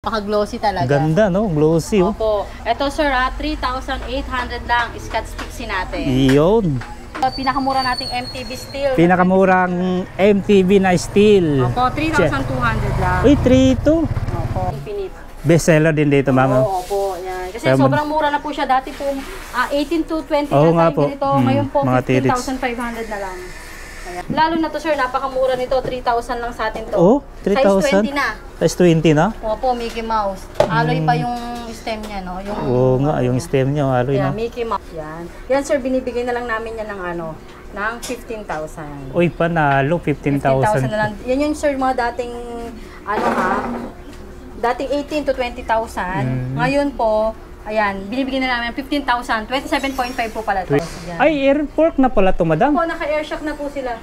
Paka-glossy talaga. Ganda, no? Glossy, oh. Opo. Ito, sir, 3,800 lang. Scotch Pixie natin. Iyon. Pinakamura nating MTV steel. Pinakamurang MTV na steel. Opo, 3,200 lang. Uy, 3 Opo. Infinite. Best seller din dito, ma'am. Opo, yan. Kasi Kaya sobrang mura na po siya. Dati po, 18 to 20 Oo nga na po. ganito. Ngayon po, Mga tirits. 15,500 na lang. Ayan. Lalo na to, sir, napakamura nito. 3,000 lang sa atin to. Oh, 3,000? Size 20 na. Size 20 na? Opo, Mickey Mouse. Alloy pa yung stem niya, no? Yung, Oo nga, yung stem niya, alloy yeah, na. Mickey Mouse. Yan. Yan, sir, binibigay na lang namin yan ng ano, ng 15,000. Uy, panalo, 15,000. na lang. Yan yung, sir, mga dating, ano ha, dating 18 to 20,000. Ngayon po, ayan, binibigyan na namin 15,000. 27.5 po pala ito. Ay, airport na pala to, madam. Po, naka-airshock na po sila.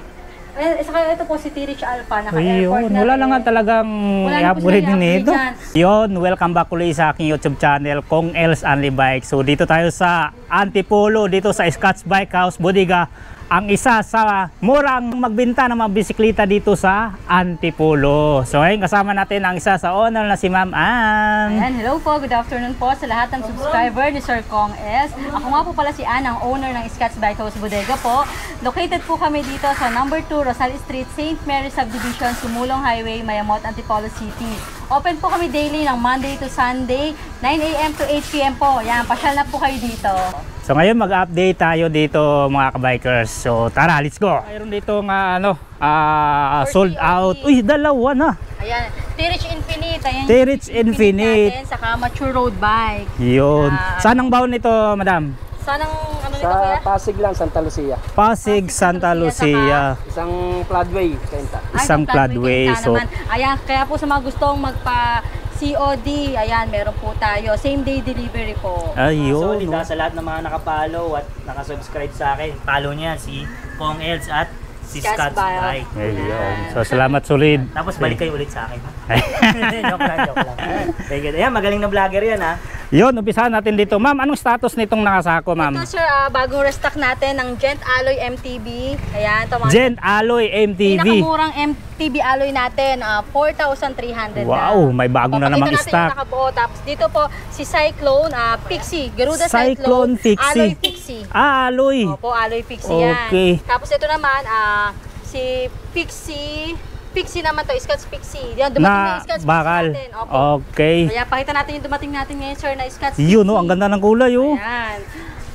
Ay, saka ito po si T-Rich Alpha, naka-airport Ayun, na. wala na nga talagang i-upgrade din ito. i-upgrade Yun, welcome back ulit sa aking YouTube channel, Kong Els Only Bike. So dito tayo sa Antipolo, dito sa Scotch Bike House Bodega. Ang isa sa murang magbenta ng mga bisikleta dito sa Antipolo. So ngayon kasama natin ang isa sa owner na si Ma'am Ann. Ayan, hello po, good afternoon po sa lahat ng subscriber ni Sir Kong S. Ako nga po pala si Ann, ang owner ng Scotch Bike House Bodega po. Located po kami dito sa number 2 Rosal Street, St. Mary Subdivision, Sumulong Highway, Mayamot, Antipolo City. Open po kami daily ng Monday to Sunday, 9 AM to 8 PM po. Yan, pasyal na po kayo dito. So ngayon mag-update tayo dito mga kabikers. So tara, let's go. Mayroon dito nga ano, sold out. Uy, dalawa na. Ayan, T-Rich Infinite. Ayan, T-Rich Infinite. natin, saka mature road bike. Yun. Saan ang baon nito, madam? Sanang ano nito Sa kuya? Pasig lang, Santa Lucia. Pasig, Santa Lucia. Isang floodway, Kenta. Isang floodway. So, ayan, kaya po sa mga gustong magpa COD, ayan, meron po tayo. Same day delivery po. ayun. Solid sa lahat ng mga nakapollow at nakasubscribe sa akin. Follow niya si Kong Els at si Scotch Scotch Bike. Bike. Ayun. So salamat solid. Tapos balik kayo ulit sa akin. Joke lang. Thank you. Ayan, magaling na vlogger yan ha. Yun, umpisahan natin dito. Ma'am, anong status nitong nakasako, ma'am? Ito sir, bagong restock natin ng Gent Alloy MTB. Ayan, ito mga Gent Alloy MTV. pinakamurang MTB alloy natin, 4,300 Wow, may bago na namang natin stock. yung nakabuo. Tapos dito po, si Cyclone, Pixie, Garuda Cyclone Pixie. Alloy Pixie. Alloy. Opo, Alloy Pixie yan. Okay. Tapos ito naman, si Pixie naman to, Scotch Pixie. Yan, dumating na Na yung Scotch bakal. Pixie natin. Opo. Okay. Kaya pakita natin yung dumating natin ngayon, sir, na Scotch Pixie. Yun, no, ang ganda ng kulay, oh. Ayan.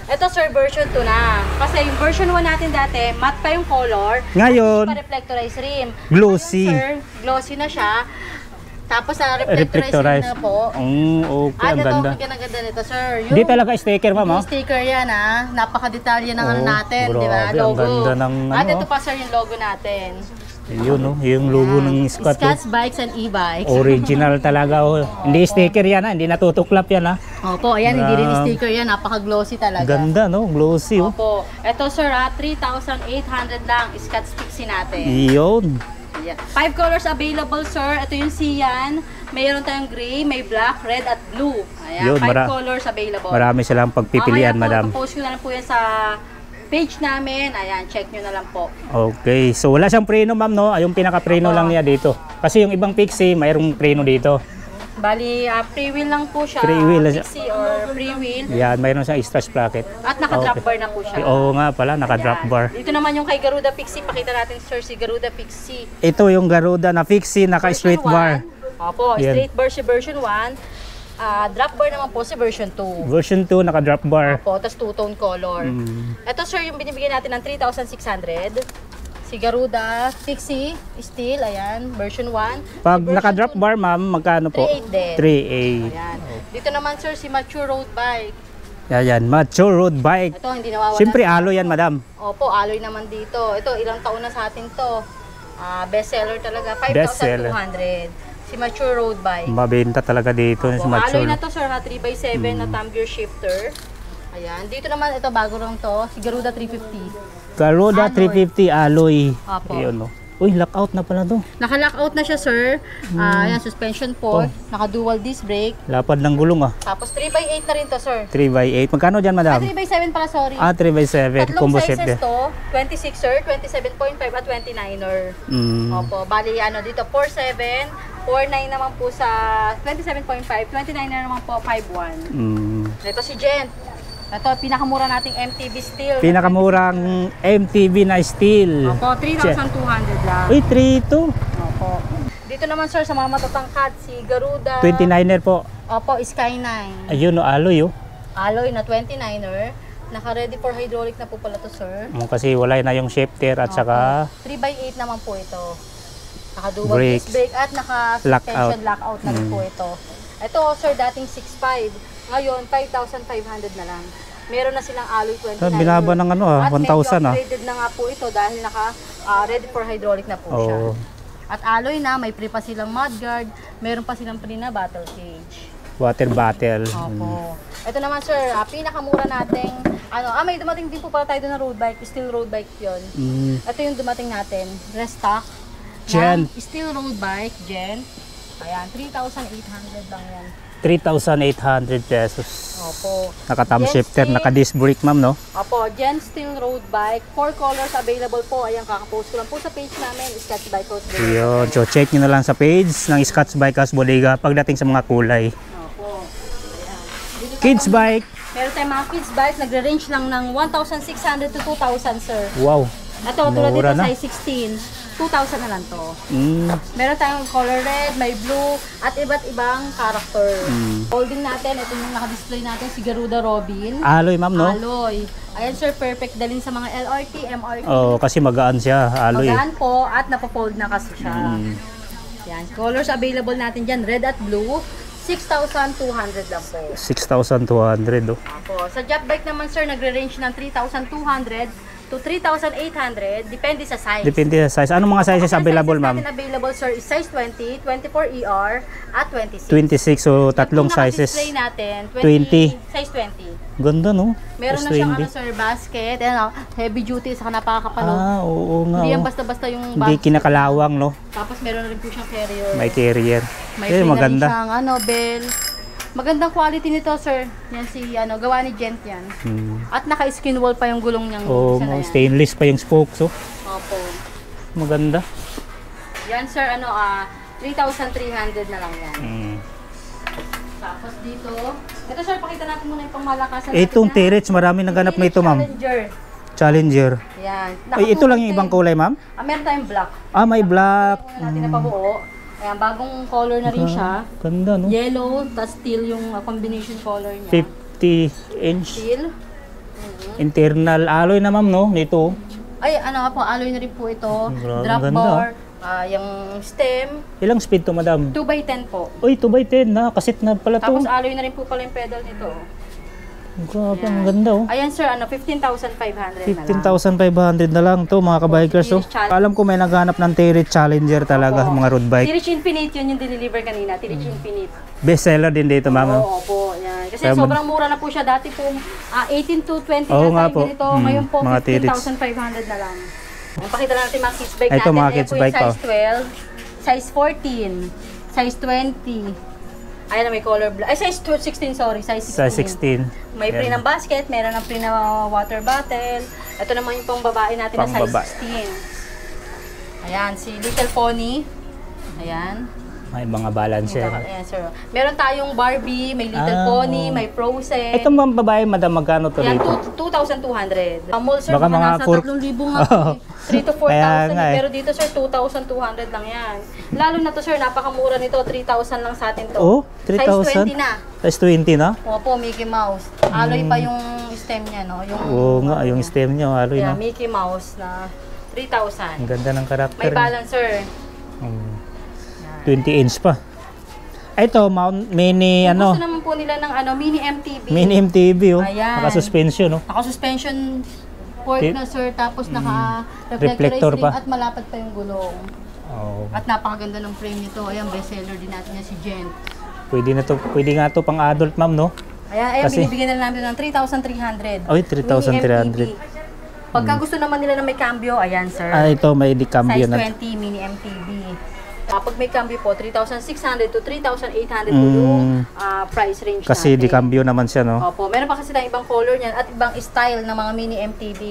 Ito, sir, version 2 na. Kasi yung version 1 natin dati, matte pa yung color. Ngayon, Hindi pa reflectorized rim. glossy. Ngayon, sir, glossy na siya. Tapos reflectorized Reflectorized. rim na po. Okay, ang Ito, ganda. ang ganda nito, sir. Di talaga sticker, ma'am, oh. Yung sticker yan, napaka-detalye ng ano Oo, natin, di ba? grabe, ang Logo. ganda ng At ano, ito pa, sir, yung logo natin. Yun, no, yung logo ng Scotch. Scotch Bikes and E-Bikes. Original talaga, oh. Hindi sticker yan, ha. Hindi natutuklap yan, ha. Opo, ayan, hindi rin sticker yan. Napaka-glossy talaga. Ganda, no? Glossy, oh. Opo. Ito, sir, 3,800 lang. Scotch Pixie natin. Yun. Yeah. 5 colors available, sir. Ito yung cyan. Mayroon tayong gray, may black, red, at blue. Ayan, Yun, 5 colors available. Marami silang pagpipilian, madam. Post ko na lang po yan sa page namin. Ayan, check nyo na lang po. Okay, so wala siyang preno, ma'am, no? Yung pinaka-preno lang niya dito. Kasi yung ibang Pixie, mayroong preno dito. Bali, free wheel lang po siya. Free wheel. Pixie or free wheel. Yan, mayroon siyang extra sprocket. At naka-drop Okay. bar na po siya. Oo nga pala, naka-drop Ayan. bar. Dito naman yung kay Garuda Pixie. Pakita natin, sir, si Garuda Pixie. Ito yung Garuda na Pixie, naka-straight Version bar. 1. Opo, Yan. straight bar si version 1. Drop bar naman po si version 2. Version 2, naka-drop bar. Opo, tapos two-tone color. Ito, sir, yung binibigyan natin ng 3,600. Si Garuda Pixie Steel, ayan, version 1. Pag Si version naka-drop 2, bar, ma'am, magkano po? 3,800 din. 3,800. Ayan. Dito naman, sir, si Mature Road Bike. Yan, mature road bike. Ito, hindi nawawala. Siyempre, alloy yan, madam. Opo, alloy naman dito. Ito, ilang taon na sa atin to. Best seller talaga. Best seller. 5,200. Si Mature Road Bike. Mabenta talaga dito. Opo, sa mature. alloy na to, sir, 3x7 na thumb gear shifter. Ayan. Dito naman, ito bago lang to. Si Garuda 350. Garuda Alloy. 350 alloy. Opo. Ayun, no. Uy, lockout na pala to. Naka-lockout na siya, sir. Ayan, suspension port. Naka-dual disc brake. Lapad ng gulong ah. Tapos 3x8 na rin to, sir. 3x8. Magkano dyan, madam? 3x7 pala, sorry. 3x7. Tatlong Combo sizes set. to. 26er, 27.5 at 29er. Opo, bali ano dito 47, 49 naman po sa 27.5, 29er naman po 51. Ito si Gent. Ito, pinakamura nating MTB steel. Pinakamurang MTB na steel. Opo, 3,200 lang. Uy, 3.2. Opo. Dito naman sir, sa mga matatangkad, si Garuda. 29er po. Opo, Sky9. Ayun, no, alloy oh. Alloy na 29er. Naka-ready for hydraulic na po pala to, sir. Kasi wala na yung shifter at saka 3x8 naman po ito. Naka-dual Brakes. disc brake at naka-suspension lockout na rin po ito. Ito, sir, dating 6.5. Ngayon, 5,500 na lang. Meron na silang alloy 29. binaba ng ano ah, At 1,000 medyo ah. upgraded na nga po ito dahil naka-ready for hydraulic na po siya. Oo. At alloy na, may pre pa silang mudguard, meron pa silang pre na battle cage. Water bottle. Opo. Ito naman sir, pinakamura nating may dumating din po pala tayo doon na road bike, steel road bike 'yon. Ito yung dumating natin, restock. Gen. Steel road bike, Gen. Ayan, 3,800 lang yan. 3,800 pesos. Opo. Naka-thumb Gen shifter, steel. naka-disc brake ma'am, no? Opo, Gen Steel road bike. 4 colors available po. Ayan, kakapost ko lang po sa page namin, Scotch Bike House Bodega. Yun. So check nyo na lang sa page ng Scotch Bike House Bodega pagdating sa mga kulay. Opo. Ayan. Dito Kids tayo- bike. Meron tayong mga kids bike, nagre-range lang ng 1,600 to 2,000, sir. Wow. Ito, tulad dito, Mura na. size 16. 2,000 na lang to. Meron tayong color red, may blue, at iba't ibang character. Holding natin, ito yung naka-display natin, si Garuda Robin. Alloy ma'am, no? Alloy. Ayan sir, perfect dalhin sa mga LRT, MRT. Oh, kasi magaan siya, alloy. Magaan po at napofold na kasi siya. Yan. Colors available natin dyan, red at blue. 6,200 lang po. 6,200 oh. Opo. Sa job bike naman sir, nagre-range ng 3,200 to 3,800. Depende sa size. Depende sa size. Anong mga sizes Ang available sizes ma'am? natin available sir is size 20, 24ER, at 26. 26, so tatlong Yung sizes. naka-display natin, 20. Size 20. Ganda no? Meron Plus na siyang 20. sir, basket, heavy duty, saka napakakapal. Oo nga. Hindi yan Oh. basta-basta yung Hindi basket. kinakalawang no? Tapos meron na rin po siyang carrier. May carrier. May Eh, free na rin maganda. siyang bell. Magandang quality nito, sir. Yan si gawa ni Gent yan. At naka-skin wall pa yung gulong niyang Oh, isa na yan. stainless pa yung spokes oh. Opo. Maganda. Yan sir, 3,300 na lang yan. Tapos dito, ito sir, pakita natin muna yung pangmalakasan natin. Itong na T-Rex, marami naghanap na ito ma'am. Challenger. Challenger. Yan. Ay, ito lang yung ibang kulay ma'am? Meron tayong black. Ah, may black. Muna natin na pabuo. Ayan, bagong color na rin siya. Ganda no? Yellow, tas steel yung combination color niya. 50 inch. Steel. Internal alloy na ma'am no? Nito. Ay, po, alloy na rin po ito. Grabe, Drop ganda. bar, yung stem. Ilang speed to madam? 2x10 po. Uy, 2x10 na. Kasit na pala to. Tapos alloy na rin po pala yung pedal nito. Grabe, ang ganda oh. Ayan sir, 15,500 na lang. 15,500 na lang to mga kabikers oh. T-Rex Alam ko may naghanap ng T-Rex Challenger talaga, Opo. mga road bike. T-Rex Infinite, yun yung deliver kanina. T-Rex Infinite. Best seller din dito ma'am. Oo, opo. Yan. Kasi Kaya sobrang mura na po siya. Dati po, 18 to 20 Oo nga na po. tayo ganito. Ngayon po, Mga T-Rex. 15,500 na lang. Pakita lang natin mga kids bike Ito, natin. mga Ayan kids po yung bike, size 12, size 14, size 20. Ayan na may color black. Ay, size 16, sorry. Size 16. Size 16. May pre Yan. ng basket, meron ng pre na water bottle. Ito naman yung pang-babae natin na size Pang-babae. 16. Ayan, si Little Pony. Ayan. May mga balancer. Ayan, sir. Meron tayong Barbie, may Little Ah, Pony, oo. may Frozen. Ito mga babae, madam, magkano to Ayan, dito? 2,200. Mall, sir, Baka mga mga nasa pur- 3,000 nga. Oo. 3 to 4,000. Kaya nga eh. Pero dito, sir, 2,200 lang yan. Lalo na to, sir, napakamura nito. 3,000 lang sa atin to. Oh, 3,000? Size 20 na. Size 20 na? Opo, Mickey Mouse. Alloy pa yung stem niya, no? Yung, Oo nga, yung stem niya, alloy yeah, na. Mickey Mouse na Ang 3,000. ganda ng karakter. May balancer. 20 inch pa. Ito, mount mini Kung ano, gusto naman po nila ng mini MTB. mini MTB oh. Ayan. Naka-suspension oh. Naka-suspension port na sir, tapos Reflector naka-reflector pa. at malapad pa yung gulong. Oh. At napakaganda ng frame nito. Ayan, bestseller din natin yan si Jen. Pwede nga to pang adult ma'am no? Ayan, Kasi- binibigyan na namin ng 3,300. Ay, 3,300. Mini MTB. Pagka gusto naman nila na may cambio, ayan sir. Ah, ito may di cambio Size na. 20 mini MTB. Pag may cambio po, 3,600 to 3,800 po yung price range Kasi natin. di cambio naman siya, no? Opo, meron pa kasi tayong ibang color niyan at ibang style ng mga mini MTB.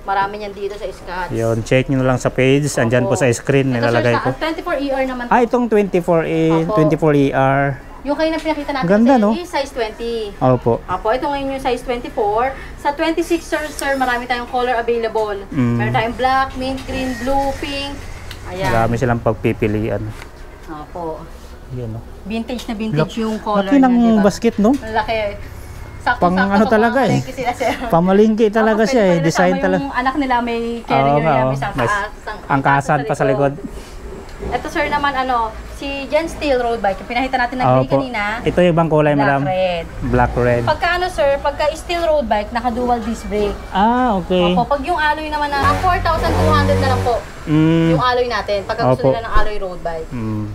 Marami niyan dito sa Scotts. Yun, check nyo na lang sa page. Andyan po sa screen, Ito, nilalagay sir, ko. 24ER naman po. Ah, itong 24ER. Yung kayo na pinakita natin Ganda, sa no? is size 20. Opo. Opo, ito ngayon yung size 24. Sa 26, sir, marami tayong color available. Meron tayong black, mint, green, blue, pink. Ayan. Marami silang pagpipilian. Opo. Yun, no? Vintage na vintage yung color Laki ng diba? basket, no? Laki. Pang ano talaga eh. Sila, sir. Pamalingki talaga Opo, siya eh. pwede Design kasama talaga. yung anak nila may carrier nga, yan. May angkasan pa sa likod. Ito sir naman si Gen Steel road bike. Yung pinakita natin ng gray Opo. kanina. Ito yung ibang kulay, Black madam. red. Black red. Pagka sir, pagka steel road bike, naka dual disc brake. Ah, okay. Opo, pag yung alloy naman na 4,200 na lang po. Yung alloy natin, pagka gusto Opo. nila ng alloy road bike.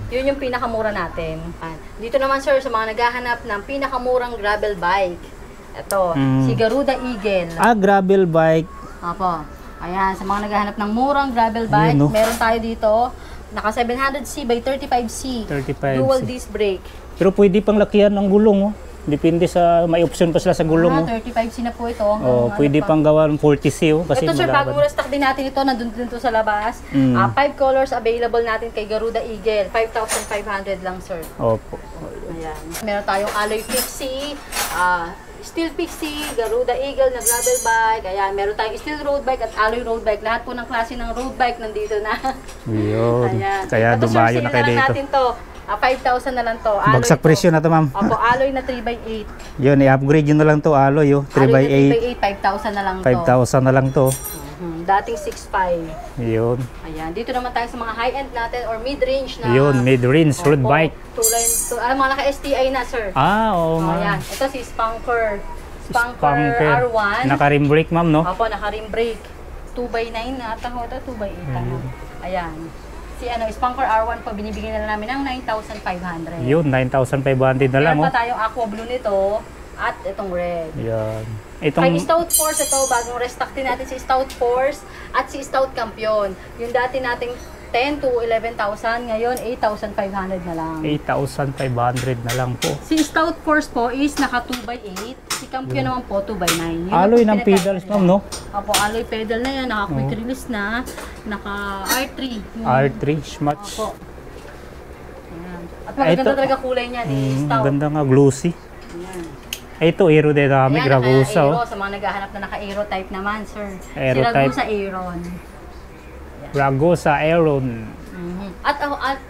Yun yung pinakamura natin. Dito naman sir, sa mga naghahanap ng pinakamurang gravel bike. Ito, si Garuda Eagle. Ah, gravel bike. Opo. Ayan, sa mga naghahanap ng murang gravel bike, Ayun, no? meron tayo dito, naka 700C by 35C. 35C. Dual disc brake. Pero pwede pang lakihan ng gulong, oh. Depende sa, may option pa sila sa gulong, oh. 35C na po ito. Oh, pwede pang gawa ng 40C, oh. Kasi Ito sir, malaban. bagong restock din natin ito, nandun din to sa labas. 5 colors available natin kay Garuda Eagle. 5,500 lang sir. Opo. Ayan. Meron tayong Alloy Pixie, Steel Pixie, Garuda Eagle na gravel bike. Ayan, meron tayong Steel road bike at Alloy road bike. Lahat po ng klase ng road bike nandito na. Yun. Ayan. Kaya Ito, dumayo sir, na sale kayo lang dito. natin to. 5,000 na lang to. Alloy Bagsak to. presyo na to, ma'am. Opo, alloy na 3x8. Yun, i-upgrade yun na lang to, alloy, oh. 3x8. Alloy na 3x8, 5,000 na lang to. 5,000 na lang to. Dating 6,500. Yun. Ayan, dito naman tayo sa mga high-end natin or mid-range na. Yun, mid-range road Opo, bike. Mga naka-STI na, sir. Ah, oo, Oh, ma'am. ayan. Ito si Spunker. Spunker Spunker. R1. Naka-rim brake, ma'am, no? Opo, naka-rim brake. 2x9 na ata ho ito, 2x8 ano. Ayan. Si Spunker R1 po, binibigyan na lang namin ng 9,500. Yun, 9,500 na lang, Meron oh. pa tayong aqua blue nito at itong red. Yan. Kay Itong, Stout Force ito, bagong restock din natin si Stout Force at si Stout Campion. Yung dati nating 10 to 11,000, ngayon 8,500 na lang. 8,500 na lang po. Si Stout Force po is naka 2x8, si Campion naman po 2x9. Yun Alloy ang ng pedals, ma'am, no? Opo, alloy pedal na yan, naka quick release na, naka R3. R3, Schmatch. Opo. Ayan. At magaganda Ito. talaga kulay niya ni Stout. Ganda nga, glossy. Ayan. Ito, aerodynamic, Ayan, Ragusa, naka-aero. oh. Sa mga naghahanap na naka-aero type naman, sir. Aero si type. Ragusa Aeron. Ragusa, Aeron. At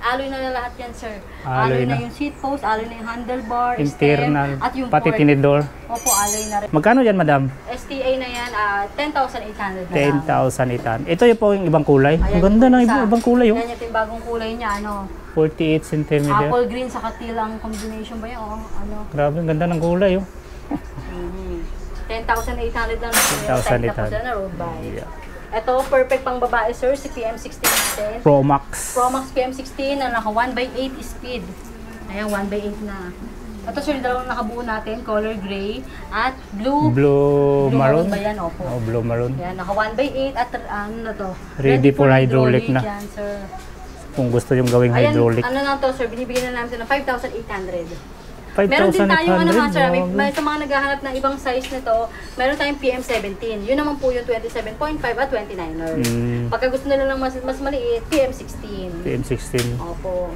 alloy na lahat yan, sir. Alloy Alloy na na. yung seat post, alloy na yung handlebar, Internal, stem, at yung pati port. tinidor. Opo, alloy na rin. Magkano yan, madam? STA na yan, 10,800 na lang. 10,000 Ito yung po yung ibang kulay. Ayan, Ang ganda yung ng isa. ibang kulay, oh. Yan yung bagong kulay niya, 48 cm. apple green sa teal ang combination ba yan? Grabe, ang ganda ng kulay, oh. 10,800 lang. 10,800. na road bike. Yeah. Ito, perfect pang babae, sir, si PM16 natin. Pro Max. Promax PM16 na naka 1x8 speed. Ayan, 1x8 na. Ito, sir, dalawang nakabuo natin, color gray at blue. Blue maroon. ba yan? Opo. Oh, blue maroon. Yan, naka 1x8 at ano na to? Ready for hydraulic na. Yan, sir. Kung gusto yung gawing Ayan, hydraulic. ano na to, sir, binibigyan na namin ito ng 5,800. Meron din tayo 5,800. may sa mga naghahanap ng ibang size nito, meron tayong PM17. Yun naman po yung 27.5 at 29er. Pagka gusto nila lang mas maliit, PM16. PM16. Opo.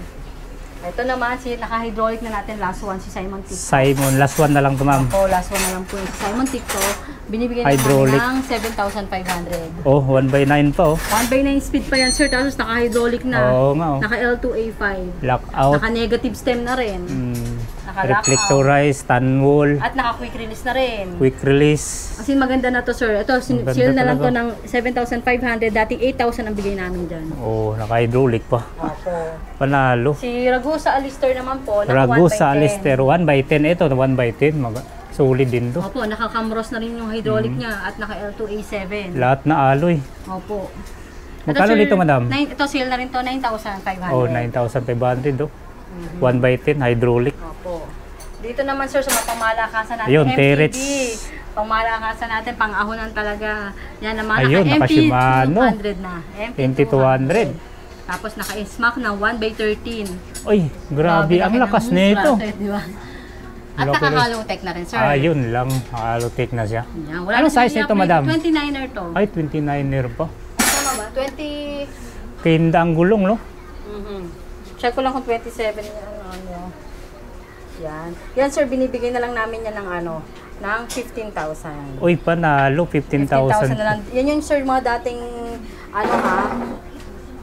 Ito naman, naka-hydraulic na natin, last one, si Simon Tick. Simon, last one na lang to, ma'am. Opo, last one na lang po yung si Simon Tick to. Binibigyan Hydraulic. natin ng 7,500. Oh, 1x9 pa, oh. 1x9 speed pa yan, sir. Tapos naka-hydraulic na. Oo nga, oh. Naka L2A5. Lockout. Naka-negative stem na rin. Naka-lockout. Reflectorized, tan wall, At naka-quick release na rin. quick release. Kasi maganda na to, sir. Ito, Maganda seal na lang to talaga. ng 7,500. Dating 8,000 ang bigay namin dyan. Oh, naka-hydraulic pa. Opo. Panalo. Si Ragusa Alister naman po, naka Ragusa 1x10. Alister, 1x10. Ito, 1x10. Solid din to. Opo, naka-camros na rin yung hydraulic niya at naka-L2A7. Lahat na alloy. Opo. Magkano sir, dito, madam? Ito, seal na rin to, 9,500. Oh, 9,500, oh. 1x10, hydraulic. Opo. Dito naman, sir, sa mga pamalakasan natin, Ayun, MTB. Terets. Pangmalakasan natin, pang-ahonan talaga. Yan naman, Ayun, naka Shimano. MT200 na. MT200. Tapos naka-smack na 1x13. Uy, grabe, ang laki lakas ng nito. bracket, di ba? At Laki rin. naka-Halotech na rin, sir. Ayun lang, Halotech na siya. Yan, wala Anong na size siya nito, madam? 29er to. Ay, 29er pa. Tama ba? 20... Kinda ang gulong, no? Check ko lang kung 27 yung ano. Yan. Yan, sir, binibigay na lang namin yan ng ano, ng 15,000. Uy, panalo, 15,000. 15,000 na lang. Yan yung, sir, mga dating, ano ha,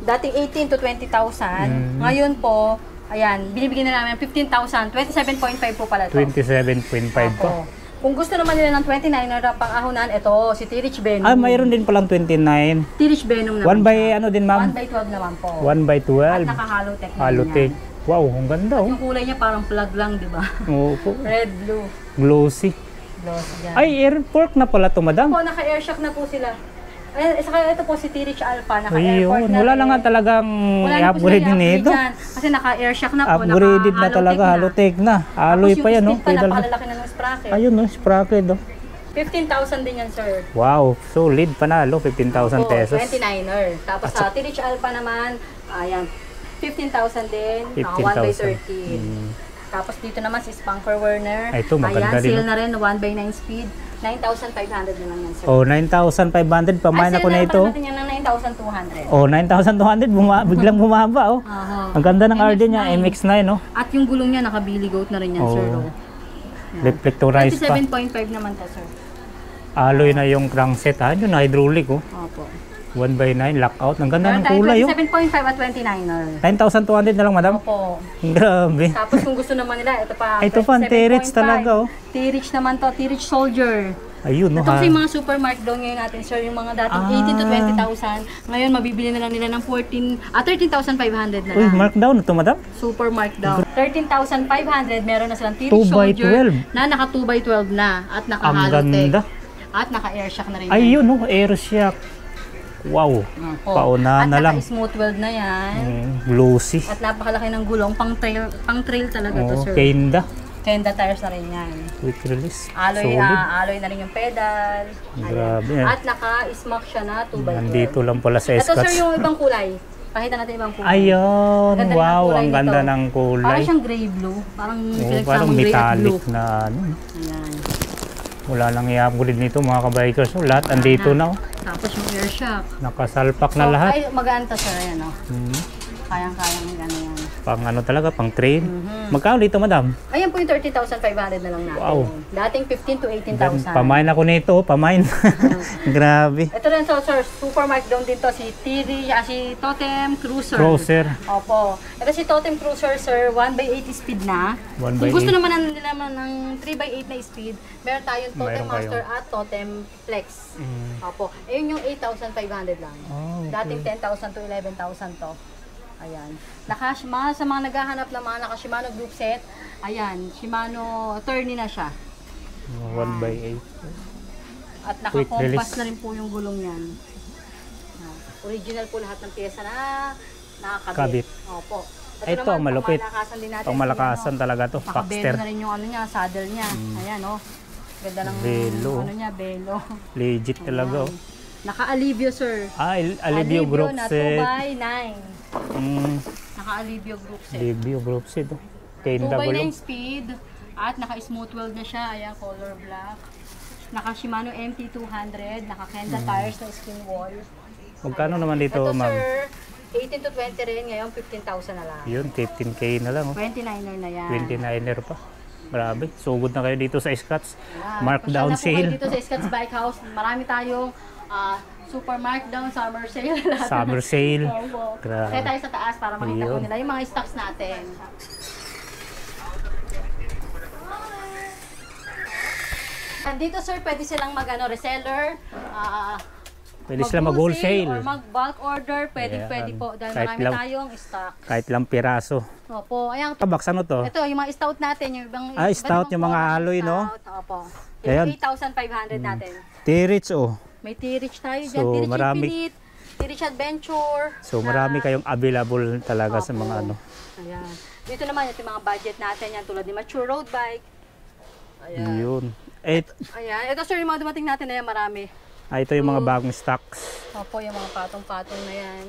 dating 18 to 20,000. Ngayon po, ayan, binibigyan na namin 15,000. 27.5 po pala ito. 27.5 pa. Opo. Kung gusto naman nila ng 29 na pang-ahonan, ito, si Tirich Venom. Ah, mayroon din palang 29. Tirich Venom 1 naman. by ano din, ma'am? 1 by 12 naman po. 1 by At 12. naka-Halotech na Halotech. yan. Wow, ang ganda, oh. Yung kulay niya parang plug lang, di ba? Opo. Red, blue. Glossy. Glossy yan. Ay, air fork na pala to, madam. Po, naka-airshock na po sila. Ay, saka ito po si Tirich Alpha, naka-airport Ayun, na wala rin. na nga talagang Wala na po i-upgrade sila din i-upgrade ito. yan. Kasi naka-airshock na po, Upgraded na talaga, Halotech na. Alloy pa yan, no? Tapos yung speed pa, napakalaki na ng sprocket. Ayun, no? Sprocket, oh. 15,000 din yan, sir. Wow, solid panalo, 15,000 Oo, pesos. 29er. Tapos sa Tirich Alpha naman, ayan, 15,000 din, 1 by 15,000. 13. Tapos dito naman si Spunker Werner. Ay, ito, maganda ayan, din, sale no? na rin, 1 by 9 speed. 9,500 na lang yan, sir. Oh, 9,500, pamain ako na ito. Ay, sale na natin yan ng 9,200. Oh, 9,200, biglang bumaba, oh. Oho. Ang ganda ng RD niya, MX-9. MX-9, no? At yung gulong niya, naka-Billy Goat na rin yan, sir. Oo. Oh. Reflectorized pa. 27.5 naman to, sir. Alloy na yung crankset, ha? Yun, hydraulic, oh. Opo. 1 by 9, lockout. Ang ganda ng Meron tayo kulay, oh. 27.5 at 29er. 9,200 na lang, madam. Opo. Grabe. Tapos kung gusto naman nila, ito pa. Ay, ito pa, ang 27.5. Tirich talaga, oh. Tirich naman to, Tirich Soldier. Ayun, no, Ito ha? kasi yung mga super markdown ngayon natin, sir. Yung mga dating 18 to 20,000. Ngayon, mabibili na lang nila ng 13,500 na Uy, lang. markdown ito, madam. Super markdown. 13,500, meron na silang 2 Tirich by Soldier 12. na naka 2 by 12 na at naka Ang Halotech. ganda. At naka airshock na rin. Ayun, no, air shock. Wow. Opo. Paunahan na At lang. naka smooth weld na yan. Glossy. At napakalaki ng gulong, pang trail talaga to, Oh, sir. Kenda. Kenda tires na rin yan. Quick release. Alloy, Solid. alloy na rin yung pedal. Grabe. Ayan. At naka-smack siya na 2 by 12. Nandito lang pala sa Ito, sir, Scotch. yung ibang kulay. Pakita natin ibang kulay. Ayun, Ganda ng wow, kulay ang ganda nito. ng kulay. Parang siyang gray blue. Parang Oh, pinagsamang parang gray at metallic blue. na ano. Ayan. Wala lang i-upgrade nito mga kabikers. Oh, lahat andito na. Oh. Tapos yung air shock. Nakasalpak na lahat. Ay, magaan to, sir. Ayan, oh. Hmm. Kayang-kayang gano'n yan. Pang ano talaga, pang train. Magkano dito, madam? Ayan po yung 13,500 na lang natin. Wow. Dating 15 to 18,000. Pamain ako nito, pamain. Grabe. Ito rin, so, sir, super markdown din to. Si si Totem Cruiser. Cruiser. Opo. Ito si Totem Cruiser, sir, 1 by 80 speed na. 1 Kung by gusto 8. naman nila ng 3 by 8 na speed, meron tayong Totem Meron kayo. Master at Totem Flex. Opo. Ayun yung 8,500 lang. Oh, okay. Dating 10,000 to 11,000 to. Ayan. Sa mga naghahanap ng mga naka-Shimano group set, ayan, Shimano attorney na siya. 1 by 8. At Quick naka-compass release. na rin po yung gulong yan. Original po lahat ng pyesa na nakakabit. Kabit. Opo. Ito ang malupit. Pangmalakasan din natin. Pang malakasan talaga to, Nakabelo Paxter. na rin yung ano niya, saddle niya. Ayan, oh. Ganda ng Belo. ano niya, belo. Legit talaga. Oh. Naka-Alivio, sir. Ah, Alivio group na set. 2x9. Mm, Naka-Alivio group set. Alivio group set. Oh. 2x9 Kenda gulong. speed. At naka-smooth weld na siya. Ayan, color black. Naka-Shimano MT200. Naka-Kenda tires na skin wall. Magkano naman dito, Ito, ma'am? sir, 18 to 20 rin. Ngayon, 15,000 na lang. Yun, 15K na lang. Oh. 29er na yan. 29er pa. Grabe. Sugod na kayo dito sa Scotts. Ayan. Markdown Pasyal na po kayo sale. dito sa Scotts Bike House. Marami tayong super markdown, summer sale. Lahat. Summer sale. Opo. Grabe. Kaya tayo sa taas para makita po Ayun. nila yung mga stocks natin. Nandito, sir, pwede silang reseller. Pwede sila mag-wholesale. Or mag-bulk order. Pwede, Ayan. pwede po. Dahil Kahit marami lang. tayong stock. Kahit lang piraso. Opo. Ayan, Box ano to? ito, yung mga stout natin. Yung ibang, Ah, iba't stout, ibang yung mga format alloy, no? stout. Opo. Ayan. 8,500 natin. Tirits, oh. May Tirich tayo dyan. So, Tirich marami- Infinite. Tirich Adventure. So marami kayong available talaga sa mga ano. Ayan. Dito naman, ito yung mga budget natin yan. Tulad ni Mature Road Bike. Ayan. Yun. Eh, Ayan. Ito sir, yung mga dumating natin na yan, marami. ito yung mga bagong stocks. Opo, yung mga patong-patong na yan.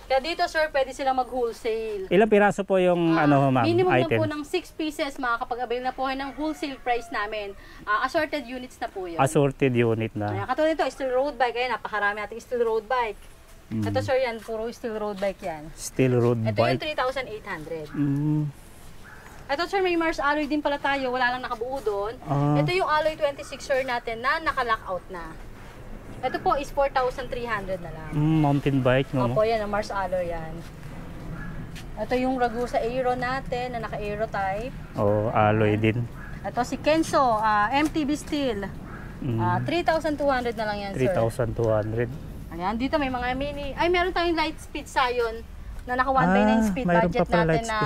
Kaya dito sir, pwede silang mag-wholesale. Ilang piraso po yung ano, ma'am, Minimum lang item? po ng 6 pieces, makakapag-avail na po kayo ng wholesale price namin. Assorted units na po yun. Assorted unit na. Ayan, katulad nito, steel road bike. Ayan, napakarami nating steel road bike. Ito sir, yan, puro steel road bike yan. Steel road Ito bike. yung 3,800. Ito sir, may Mars alloy din pala tayo, wala lang nakabuo doon. Ito yung alloy 26 sir natin na naka-lockout na. Ito po is 4,300 na lang. Mountain bike, no? Opo, yan, ang Mars alloy yan. Ito yung Ragusa Aero natin na naka-aero type. Oh, alloy din. Ito si Kenzo, MTB steel. 3,200 na lang yan, sir. 3,200. Ayan, dito may mga mini. Ay, meron tayong light speed Scion na naka 1x9 speed mayroon budget pa pala natin light na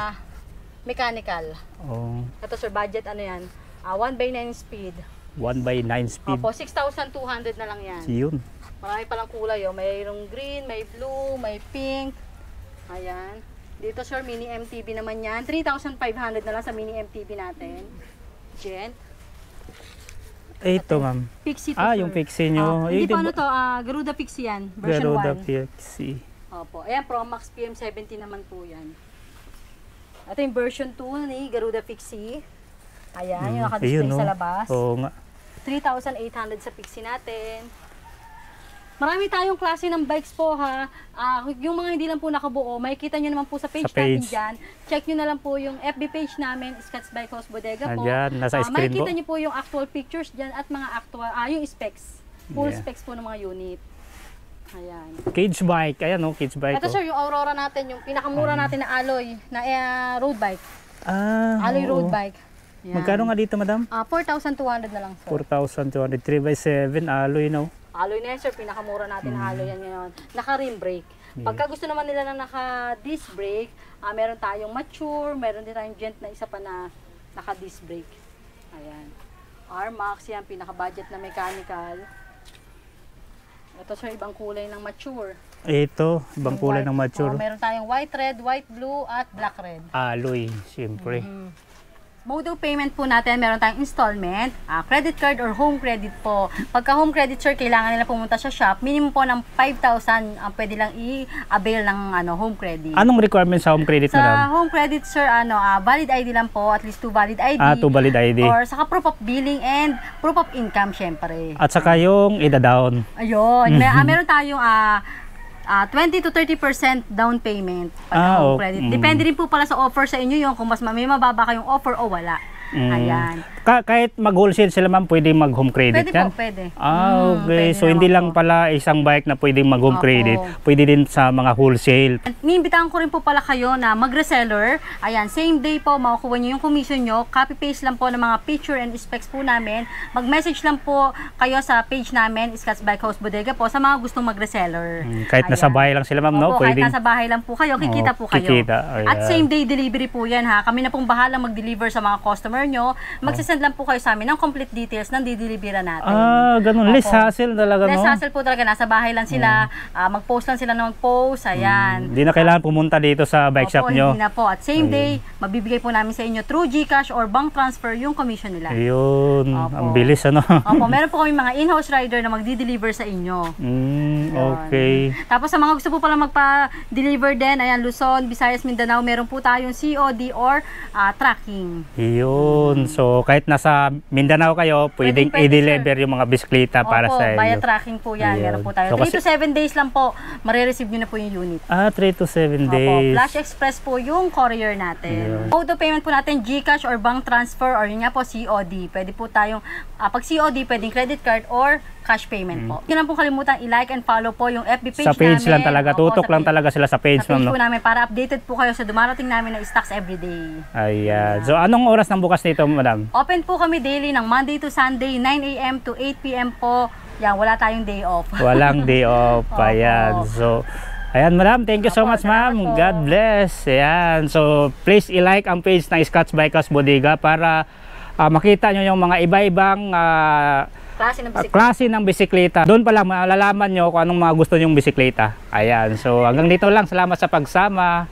mechanical. Oh, Ito sir, budget ano yan? 1x9 speed. 1x9 speed. Opo, 6,200 na lang yan. Yun. Marami palang kulay. Oh. Mayroong green, may blue, may pink. Ayan. Dito sir, mini MTB naman yan. 3,500 na lang sa mini MTB natin. Gent. Ito, ma'am. Pixie to, Yung sir. Pixie nyo. Hindi Yung pa ano to, Garuda Pixie yan. Version Garuda 1. Pixie. Opo. Ayan, Pro Max PM70 naman po yan. Ito yung version 2 ni Garuda Pixie. Ayan, yung naka-display Ayun, sa no? labas. Oo nga. 3,800 sa Pixie natin. Marami tayong klase ng bikes po ha. Yung mga hindi lang po nakabuo, makikita nyo naman po sa page, natin dyan. Check nyo na lang po yung FB page namin, Scotts Bike House Bodega po. Andyan, nasa screen po. Makikita nyo po yung actual pictures dyan at mga actual, yung specs. Full specs po ng mga unit. Ayan. Cage bike. Ayan, no? Cage bike. Ito sir, yung Aurora natin, yung pinakamura natin na alloy, na road bike. Alloy road bike. Ayan. Magkano nga dito, madam? 4,200 na lang sir. 4,200. 3x7 alloy, no? Alloy na yan sir, pinakamura natin na alloy yan ngayon. Naka-rim brake. Pagka gusto naman nila na naka-disc brake, meron tayong mature, meron din tayong gent na isa pa na naka-disc brake. Ayan. R-Max yan, pinaka-budget na mechanical. Ito sir, ibang kulay ng mature. Ito, ibang kulay ng mature. Meron tayong white red, white blue, at black red. Alloy, siyempre. Mode of payment po natin, meron tayong installment, credit card or home credit po. Pagka home credit sir, kailangan nila pumunta sa shop. Minimum po ng 5,000 ang pwede lang i-avail ng home credit. Anong requirements sa home credit, Sa madam? home credit sir, valid ID lang po, at least 2 valid ID. 2 valid ID. Or saka proof of billing and proof of income syempre. At saka yung ida-down. Ayun, meron tayong 20 to 30% down payment pag home credit. Depende rin po pala sa offer sa inyo yung kung mas may mababa kayong offer o wala. Ayan. Kahit mag-wholesale sila, ma'am, pwede mag-home credit Pwede yan? po, pwede. Okay. Pwede So, hindi naman lang po. pala isang bike na pwedeng mag-home Opo. credit. Pwede din sa mga wholesale. Niimbitahan ko rin po pala kayo na mag-reseller. Ayan, same day po, makukuha nyo yung commission nyo. Copy-paste lang po ng mga picture and specs po namin. Mag-message lang po kayo sa page namin, Scotts Bike House Bodega po, sa mga gustong mag-reseller. Kahit nasa bahay lang sila, ma'am, no? Opo, Pwedeng... kahit nasa bahay lang po kayo, kikita po kayo. Kikita. At same day delivery po yan ha. Kami na pong bahalang mag-deliver sa mga customer nyo. Magsisend lang po kayo sa amin ng complete details ng didelivera natin. Ganun. Opo. Less hassle talaga, Less no? hassle po talaga. Nasa bahay lang sila. Mag-post lang sila na mag-post. Ayan. Hindi na kailangan pumunta dito sa bike shop Opo, nyo. hindi na po. At same day, mabibigay po namin sa inyo through GCash or bank transfer yung commission nila. Ayun. Opo. Ang bilis, ano? Opo, meron po kami mga in-house rider na mag-deliver sa inyo. Okay. Tapos sa mga gusto po pala magpa-deliver din, ayan, Luzon, Visayas, Mindanao, meron po tayong COD or tracking. Yun. So, kahit nasa Mindanao kayo, pwedeng Pwede, i-deliver yung mga bisikleta para Opo, sa via inyo. tracking po yan. Ayun. Meron po tayo. So, 3 to 7 days lang po, marireceive nyo na po yung unit. 3 to 7 Opo, days. Flash Express po yung courier natin. Mode of payment po natin, GCash or bank transfer or yun nga po, COD. Pwede po tayong, pag COD, pwedeng credit card or cash payment po. Yun lang po kalimutan, i-like and follow po yung FB page Sa page namin. lang talaga. Opo, Tutok sa lang page. talaga sila sa page, Sa page ma'am, po no? namin para updated po kayo sa dumarating namin na stocks everyday. Ayan. So, anong oras ng bukas nito, madam? Open po kami daily ng Monday to Sunday, 9 a.m. to 8 p.m. po. Yan, wala tayong day off. Walang day off. Opo. Ayan. So, ayan, madam. Thank you so Opo, much, ma'am. salamat po. God bless. Ayan. So, please i-like ang page ng Scotts Bike House Bodega para makita nyo yung mga iba-ibang Klase ng bisikleta. klase ng bisikleta. Doon pa lang malalaman nyo kung anong mga gusto nyong bisikleta. Ayan. So, hanggang dito lang. Salamat sa pagsama.